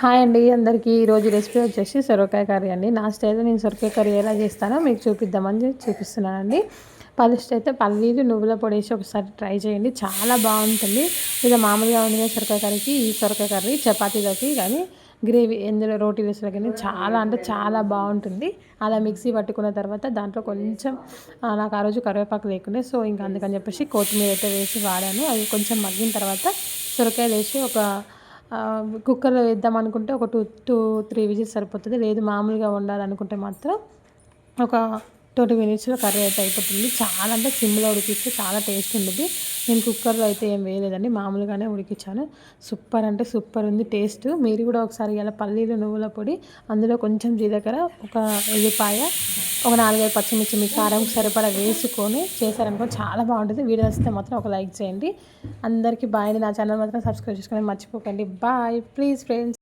Hi అండి అందరికీ. ఈరోజు రెసిపీ వచ్చేసి సొరకాయ కర్రీ అండి. నా స్టైల్లో నేను సొరకాయ కర్రీ ఎలా చేస్తానో మీకు చూపిద్దామని చూపిస్తున్నానండి. ఫస్ట్ అయితే పల్లీలు నువ్వుల పొడి వేసి ఒకసారి ట్రై చేయండి, చాలా బాగుంటుంది. ఇక మామూలుగా ఉండే సొరకాయ కర్రీకి ఈ సొరకాయ కర్రీ చపాతీలోకి కానీ గ్రేవీ ఎందులో రోటీ వేసులో కానీ చాలా అంటే చాలా బాగుంటుంది. అలా మిక్సీ పట్టుకున్న తర్వాత దాంట్లో కొంచెం నాకు ఆ రోజు కరివేపాకు లేకుండే, సో ఇంకా అందుకని చెప్పేసి కొత్తిమీర అయితే వేసి వాడాను. అది కొంచెం మగ్గిన తర్వాత సొరకాయలు వేసి ఒక కుక్కర్లో వేద్దాం అనుకుంటే ఒక 2-3 విజిల్స్ సరిపోతుంది. లేదు మామూలుగా వండాలనుకుంటే మాత్రం ఒక 20 మినిట్స్లో కర్రీ అయితే అయిపోతుంది. చాలా అంటే సిమ్లో ఉడికిస్తే చాలా టేస్ట్ ఉంటుంది. నేను కుక్కర్లో అయితే ఏం వేయలేదండి, మామూలుగానే ఉడికించాను. సూపర్ అంటే సూపర్ ఉంది టేస్ట్. మీరు కూడా ఒకసారి ఇలా పల్లీలు నువ్వుల పొడి, అందులో కొంచెం జీలకర్ర, ఒక ఎల్లిపాయ, ఒక 4-5 పచ్చిమిర్చి మీ కారం సరిపడా వేసుకొని చేశారనుకో చాలా బాగుంటుంది. వీడియో వస్తే మాత్రం ఒక లైక్ చేయండి. అందరికీ బాయ్ అండి. నా ఛానల్ మాత్రం సబ్స్క్రైబ్ చేసుకోవడం మర్చిపోకండి. Bye please friends.